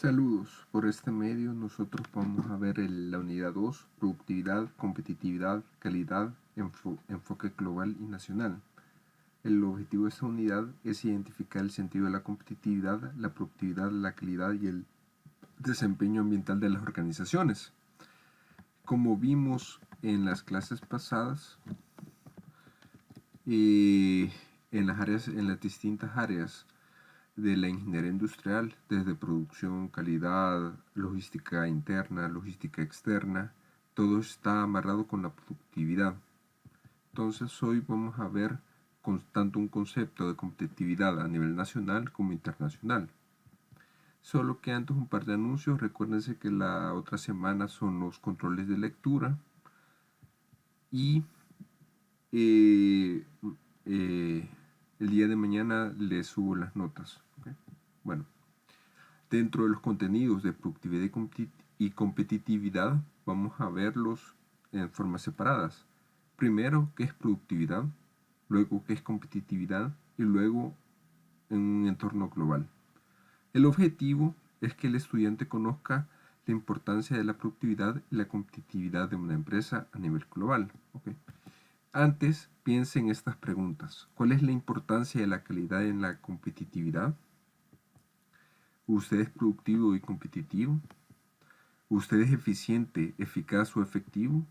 Saludos, por este medio nosotros vamos a ver la unidad 2, productividad, competitividad, calidad, enfoque global y nacional. El objetivo de esta unidad es identificar el sentido de la competitividad, la productividad, la calidad y el desempeño ambiental de las organizaciones. Como vimos en las clases pasadas, en las distintas áreas de la ingeniería industrial, desde producción, calidad, logística interna, logística externa, todo está amarrado con la productividad. Entonces hoy vamos a ver tanto un concepto de competitividad a nivel nacional como internacional. Solo que antes un par de anuncios. Recuérdense que la otra semana son los controles de lectura y el día de mañana les subo las notas. ¿Okay? Bueno, dentro de los contenidos de productividad y competitividad vamos a verlos en formas separadas. Primero, ¿qué es productividad? Luego, ¿qué es competitividad? Y luego, en un entorno global. El objetivo es que el estudiante conozca la importancia de la productividad y la competitividad de una empresa a nivel global. ¿Okay? Antes, piense en estas preguntas. ¿Cuál es la importancia de la calidad en la competitividad? ¿Usted es productivo y competitivo? ¿Usted es eficiente, eficaz o efectivo?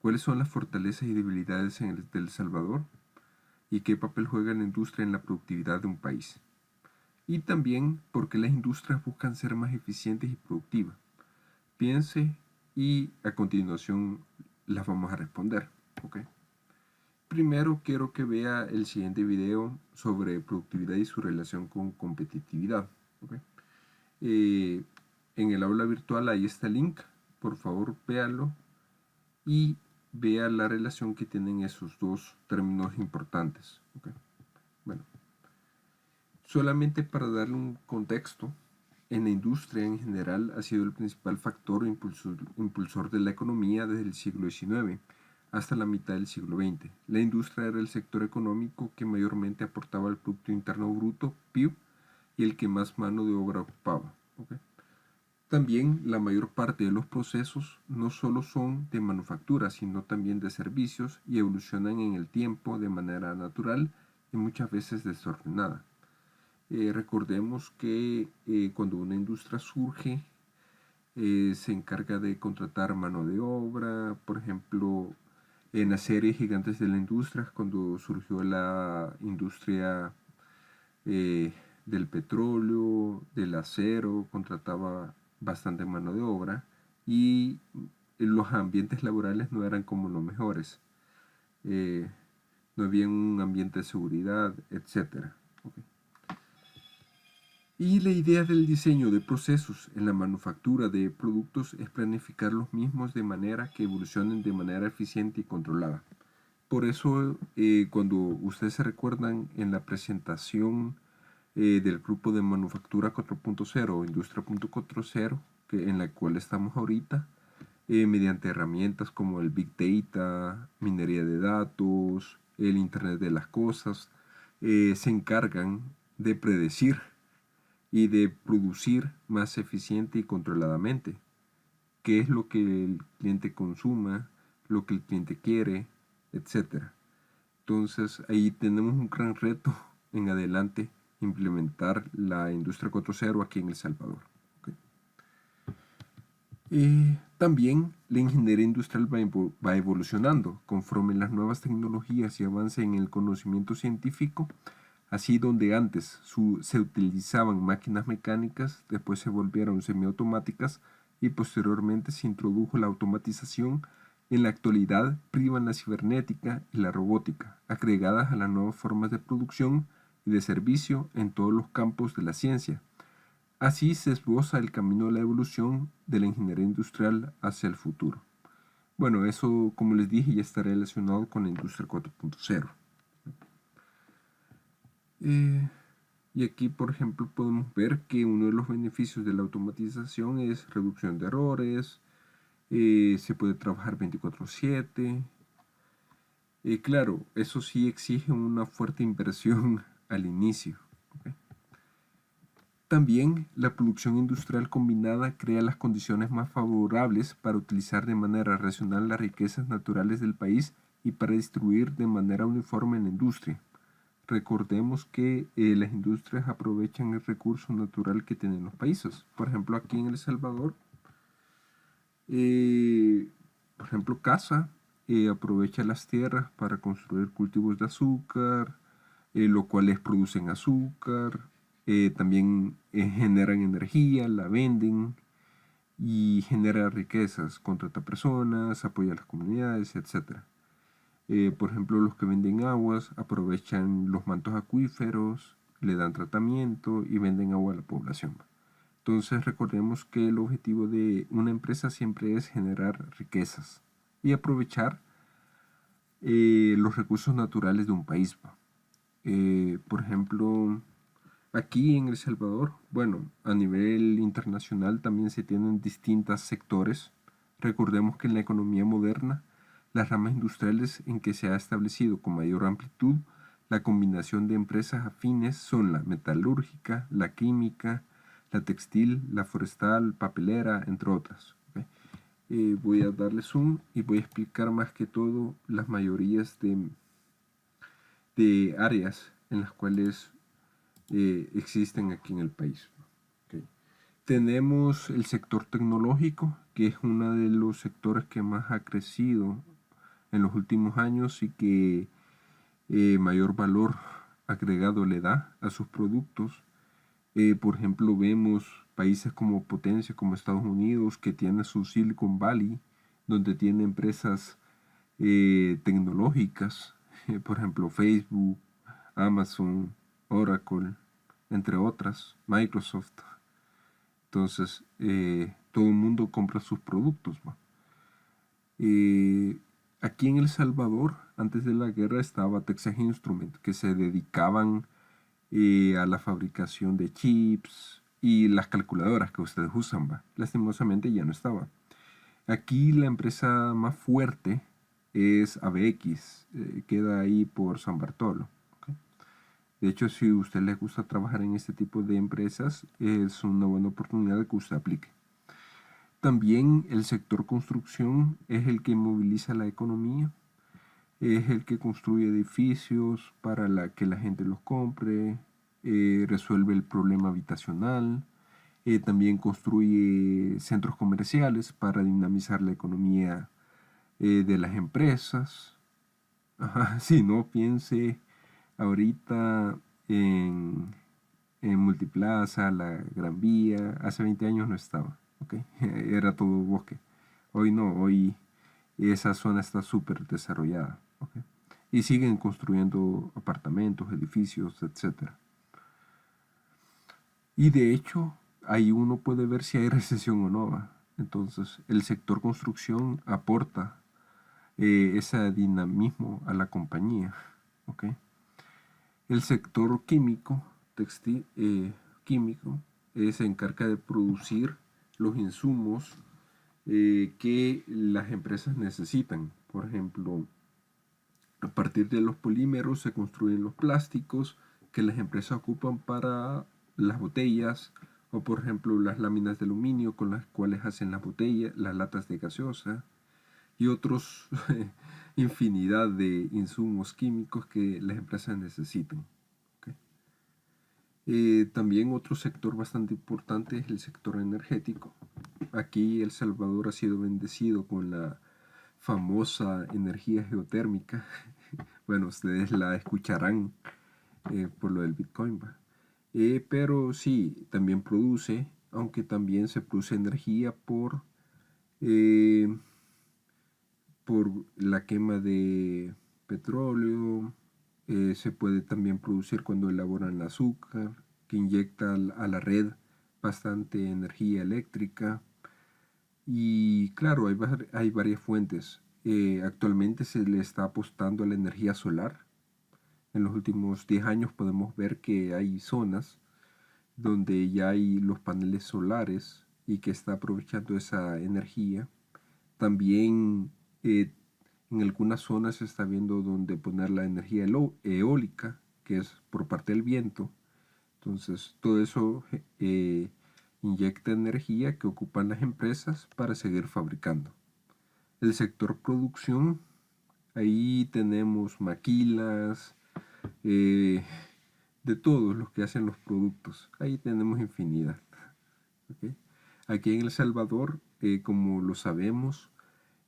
¿Cuáles son las fortalezas y debilidades de El Salvador? ¿Y qué papel juega la industria en la productividad de un país? Y también, ¿por qué las industrias buscan ser más eficientes y productivas? Piense y a continuación las vamos a responder. ¿Okay? Primero quiero que vea el siguiente video sobre productividad y su relación con competitividad. ¿Okay? En el aula virtual ahí está el link, por favor véalo y vea la relación que tienen esos dos términos importantes. ¿Okay? Bueno, solamente para darle un contexto, en la industria en general ha sido el principal factor impulsor de la economía desde el siglo XIX hasta la mitad del siglo XX. La industria era el sector económico que mayormente aportaba al Producto Interno Bruto, PIB, y el que más mano de obra ocupaba. ¿Okay? También la mayor parte de los procesos no solo son de manufactura, sino también de servicios y evolucionan en el tiempo de manera natural y muchas veces desordenada. Recordemos que cuando una industria surge, se encarga de contratar mano de obra. Por ejemplo, en la serie Gigantes de la Industria, cuando surgió la industria del petróleo, del acero, contrataba bastante mano de obra y los ambientes laborales no eran como los mejores. No había un ambiente de seguridad, etc. Okay. Y la idea del diseño de procesos en la manufactura de productos es planificar los mismos de manera que evolucionen de manera eficiente y controlada. Por eso, cuando ustedes se recuerdan en la presentación del grupo de manufactura 4.0 o industria 4.0, en la cual estamos ahorita, mediante herramientas como el Big Data, minería de datos, el Internet de las cosas, se encargan de predecir y de producir más eficiente y controladamente. ¿Qué es lo que el cliente consuma, lo que el cliente quiere, etcétera? Entonces ahí tenemos un gran reto en adelante, implementar la industria 4.0 aquí en El Salvador. ¿Okay? También la ingeniería industrial va evolucionando conforme las nuevas tecnologías y avance en el conocimiento científico. Así, donde antes se utilizaban máquinas mecánicas, después se volvieron semiautomáticas y posteriormente se introdujo la automatización. En la actualidad privan la cibernética y la robótica, agregadas a las nuevas formas de producción y de servicio en todos los campos de la ciencia. Así se esboza el camino de la evolución de la ingeniería industrial hacia el futuro. Bueno, eso, como les dije, ya está relacionado con la industria 4.0. Y aquí, por ejemplo, podemos ver que uno de los beneficios de la automatización es reducción de errores, se puede trabajar 24/7. Claro, eso sí exige una fuerte inversión al inicio. ¿Okay? También la producción industrial combinada crea las condiciones más favorables para utilizar de manera racional las riquezas naturales del país y para distribuir de manera uniforme en la industria. Recordemos que las industrias aprovechan el recurso natural que tienen los países. Por ejemplo, aquí en El Salvador, por ejemplo, Casa aprovecha las tierras para construir cultivos de azúcar, lo cuales producen azúcar, también generan energía, la venden y genera riquezas, contrata personas, apoya a las comunidades, etc. Por ejemplo, los que venden aguas aprovechan los mantos acuíferos, le dan tratamiento y venden agua a la población. Entonces recordemos que el objetivo de una empresa siempre es generar riquezas y aprovechar los recursos naturales de un país. Por ejemplo, aquí en El Salvador, bueno, a nivel internacional también se tienen distintos sectores. Recordemos que en la economía moderna, las ramas industriales en que se ha establecido con mayor amplitud la combinación de empresas afines son la metalúrgica, la química, la textil, la forestal, papelera, entre otras. ¿Okay? Voy a darle zoom y voy a explicar más que todo las mayorías de áreas en las cuales existen aquí en el país. Okay. Tenemos el sector tecnológico, que es uno de los sectores que más ha crecido en los últimos años y que mayor valor agregado le da a sus productos. Por ejemplo, vemos países como potencia, como Estados Unidos, que tiene su Silicon Valley, donde tiene empresas tecnológicas, por ejemplo, Facebook, Amazon, Oracle, entre otras, Microsoft. Entonces, todo el mundo compra sus productos. Aquí en El Salvador, antes de la guerra, estaba Texas Instruments, que se dedicaban a la fabricación de chips y las calculadoras que ustedes usan. Lastimosamente ya no estaba. Aquí la empresa más fuerte es ABX, queda ahí por San Bartolo. ¿Okay? De hecho, si a usted le gusta trabajar en este tipo de empresas, es una buena oportunidad de que usted aplique. También el sector construcción es el que moviliza la economía, es el que construye edificios para que la gente los compre, resuelve el problema habitacional, también construye centros comerciales para dinamizar la economía de las empresas. Ajá, si no, piense ahorita en Multiplaza, la Gran Vía. Hace 20 años no estaba, ¿okay? Era todo bosque. Hoy no, hoy esa zona está súper desarrollada, ¿okay? Y siguen construyendo apartamentos, edificios, etcétera. Y de hecho, ahí uno puede ver si hay recesión o no. ¿Va? Entonces, el sector construcción aporta ese dinamismo a la compañía. ¿Okay? El sector químico, textil, químico, se encarga de producir los insumos que las empresas necesitan. Por ejemplo, a partir de los polímeros se construyen los plásticos que las empresas ocupan para las botellas o por ejemplo las láminas de aluminio con las cuales hacen las botellas, las latas de gaseosa y otros infinidad de insumos químicos que las empresas necesitan. ¿Okay? También otro sector bastante importante es el sector energético. Aquí El Salvador ha sido bendecido con la famosa energía geotérmica. Bueno, ustedes la escucharán por lo del Bitcoin. Pero sí, también produce, aunque también se produce energía eh, por la quema de petróleo. Se puede también producir cuando elaboran el azúcar, que inyecta a la red bastante energía eléctrica. Y claro, hay varias fuentes. Actualmente se le está apostando a la energía solar. En los últimos 10 años podemos ver que hay zonas donde ya hay los paneles solares y que está aprovechando esa energía. También en algunas zonas se está viendo donde poner la energía eólica, que es por parte del viento. Entonces, todo eso inyecta energía que ocupan las empresas para seguir fabricando. El sector producción, ahí tenemos maquilas, de todos los que hacen los productos. Ahí tenemos infinidad. ¿Okay? Aquí en El Salvador, como lo sabemos,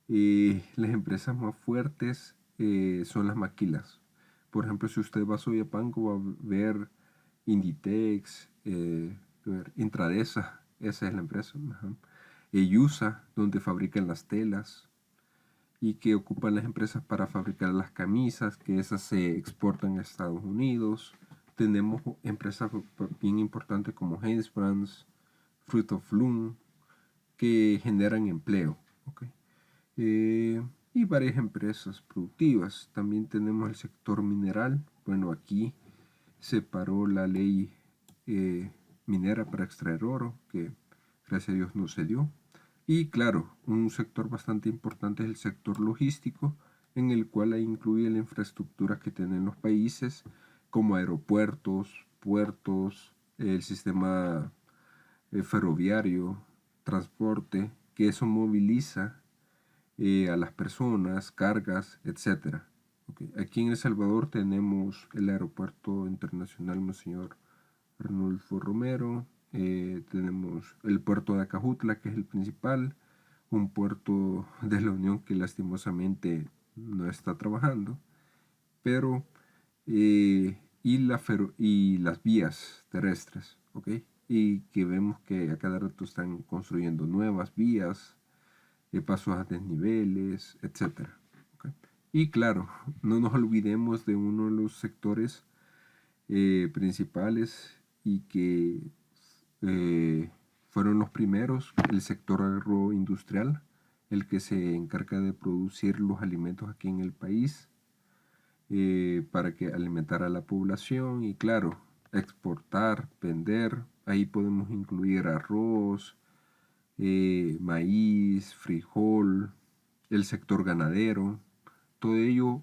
las empresas más fuertes son las maquilas. Por ejemplo, si usted va a Soyapango va a ver Inditex, Intradesa, esa es la empresa. Eyusa, donde fabrican las telas y que ocupan las empresas para fabricar las camisas, que esas se exportan a Estados Unidos. Tenemos empresas bien importantes como Hanesbrands, Fruit of Loom, que generan empleo. ¿Okay? Y varias empresas productivas. También tenemos el sector mineral. Bueno, aquí se paró la ley minera para extraer oro, que gracias a Dios no se dio. Y claro, un sector bastante importante es el sector logístico, en el cual incluye la infraestructura que tienen los países, como aeropuertos, puertos, el sistema ferroviario, transporte, que eso moviliza a las personas, cargas, etc. Okay. Aquí en El Salvador tenemos el Aeropuerto Internacional Monseñor Arnulfo Romero, tenemos el puerto de Acajutla, que es el principal, un puerto de la Unión que lastimosamente no está trabajando, pero y las vías terrestres, ¿ok? Y que vemos que a cada rato están construyendo nuevas vías, pasos a desniveles, etc. ¿Okay? Y claro, no nos olvidemos de uno de los sectores principales y que fueron los primeros, el sector agroindustrial, el que se encarga de producir los alimentos aquí en el país para que alimentar a la población y claro, exportar, vender. Ahí podemos incluir arroz, maíz, frijol, el sector ganadero. Todo ello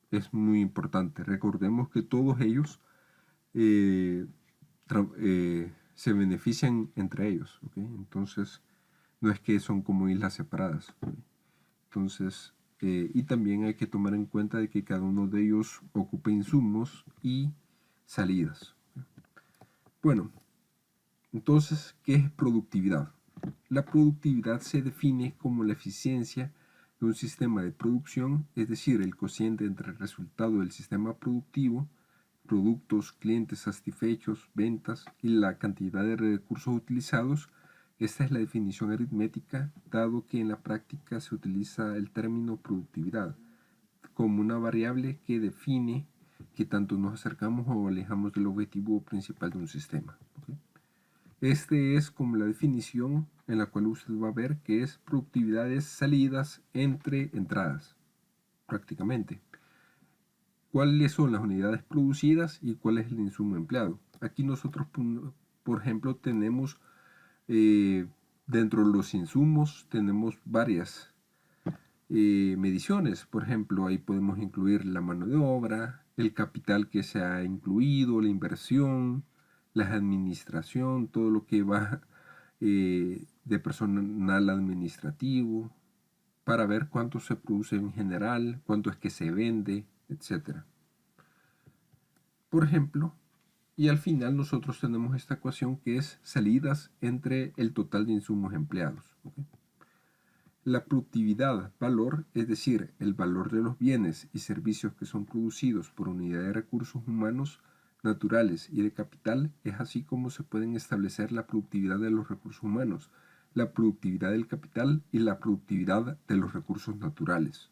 es muy importante. Recordemos que todos ellos eh, se benefician entre ellos. ¿Okay? Entonces, no es que son como islas separadas. ¿Okay? Entonces, y también hay que tomar en cuenta de que cada uno de ellos ocupa insumos y salidas. Bueno, entonces, ¿qué es productividad? La productividad se define como la eficiencia de un sistema de producción, es decir, el cociente entre el resultado del sistema productivo, productos, clientes satisfechos, ventas y la cantidad de recursos utilizados. Esta es la definición aritmética, dado que en la práctica se utiliza el término productividad como una variable que define que tanto nos acercamos o alejamos del objetivo principal de un sistema. ¿Okay? Este es como la definición en la cual usted va a ver que es productividades salidas entre entradas, prácticamente. ¿Cuáles son las unidades producidas y cuál es el insumo empleado? Aquí nosotros, por ejemplo, tenemos dentro de los insumos, tenemos varias mediciones. Por ejemplo, ahí podemos incluir la mano de obra, el capital que se ha incluido, la inversión, la administración, todo lo que va de personal administrativo, para ver cuánto se produce en general, cuánto es que se vende, etc. Por ejemplo, y al final nosotros tenemos esta ecuación que es salidas entre el total de insumos empleados. ¿Okay? La productividad, valor, es decir, el valor de los bienes y servicios que son producidos por unidad de recursos humanos, naturales y de capital, es así como se pueden establecer la productividad de los recursos humanos, la productividad del capital y la productividad de los recursos naturales.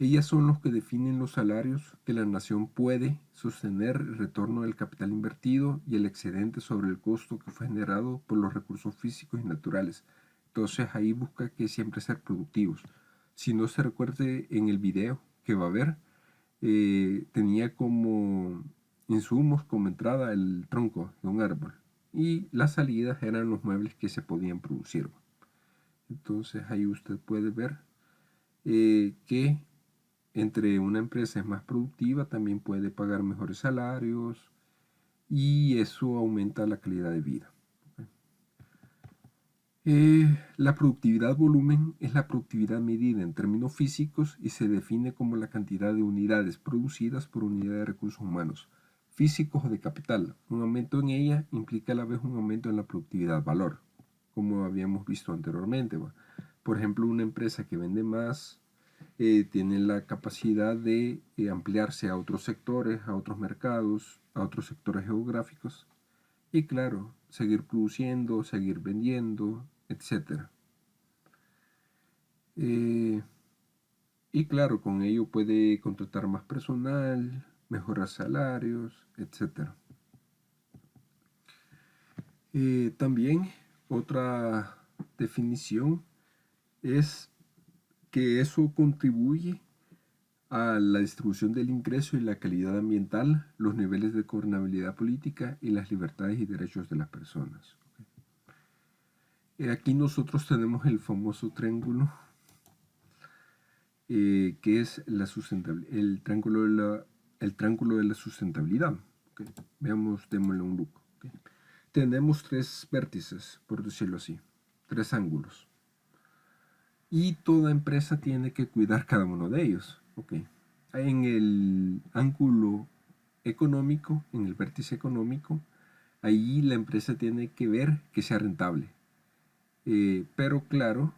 Ellas son los que definen los salarios que la nación puede sostener, el retorno del capital invertido y el excedente sobre el costo que fue generado por los recursos físicos y naturales. Entonces ahí busca que siempre ser productivos. Si no se recuerde en el video que va a ver, tenía como insumos como entrada el tronco de un árbol y las salidas eran los muebles que se podían producir. Entonces ahí usted puede ver que entre una empresa es más productiva, también puede pagar mejores salarios, y eso aumenta la calidad de vida. La productividad volumen es la productividad medida en términos físicos y se define como la cantidad de unidades producidas por unidad de recursos humanos, físicos o de capital. Un aumento en ella implica a la vez un aumento en la productividad valor, como habíamos visto anteriormente. Por ejemplo, una empresa que vende más tiene la capacidad de ampliarse a otros sectores, a otros mercados, a otros sectores geográficos y claro, seguir produciendo, seguir vendiendo, etc. Y claro, con ello puede contratar más personal, mejorar salarios, etc. También otra definición es que eso contribuye a la distribución del ingreso y la calidad ambiental, los niveles de gobernabilidad política y las libertades y derechos de las personas. Aquí nosotros tenemos el famoso triángulo que es el triángulo de la sustentabilidad. ¿Okay? Veamos, démosle un look. ¿Okay? Tenemos tres vértices, por decirlo así, tres ángulos. Y toda empresa tiene que cuidar cada uno de ellos. ¿Okay? En el ángulo económico, en el vértice económico, ahí la empresa tiene que ver que sea rentable. Pero claro,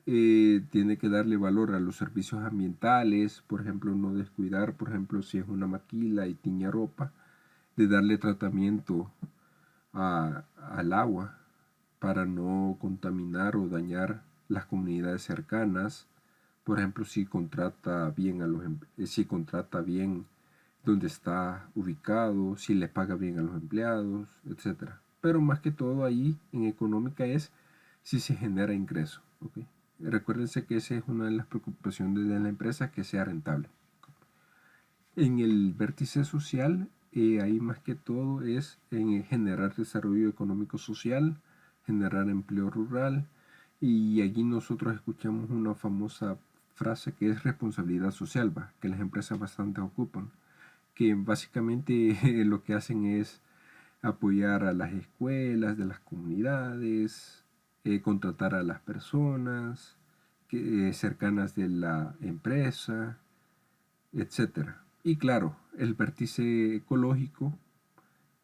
tiene que darle valor a los servicios ambientales, por ejemplo, no descuidar, por ejemplo, si es una maquila y tiña ropa, de darle tratamiento al agua para no contaminar o dañar las comunidades cercanas. Por ejemplo, si contrata bien si contrata bien donde está ubicado, si le paga bien a los empleados, etc. Pero más que todo ahí en económica es si se genera ingreso. ¿Okay? Recuérdense que esa es una de las preocupaciones de la empresa, que sea rentable. En el vértice social, ahí más que todo es en generar desarrollo económico social, generar empleo rural, y allí nosotros escuchamos una famosa frase que es responsabilidad social, que las empresas bastante ocupan, que básicamente lo que hacen es apoyar a las escuelas de las comunidades, contratar a las personas cercanas de la empresa, etc. Y claro, el vértice ecológico,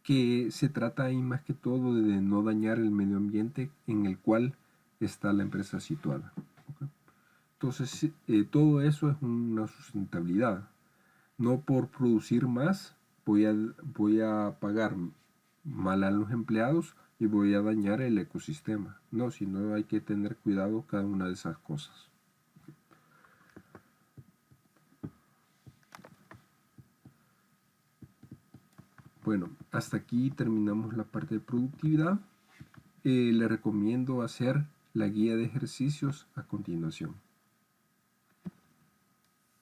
que se trata ahí más que todo de no dañar el medio ambiente en el cual está la empresa situada. ¿Okay? Entonces, todo eso es una sustentabilidad. No por producir más voy a pagar mal a los empleados y voy a dañar el ecosistema. No, sino hay que tener cuidado cada una de esas cosas. Bueno, hasta aquí terminamos la parte de productividad. Le recomiendo hacer la guía de ejercicios a continuación.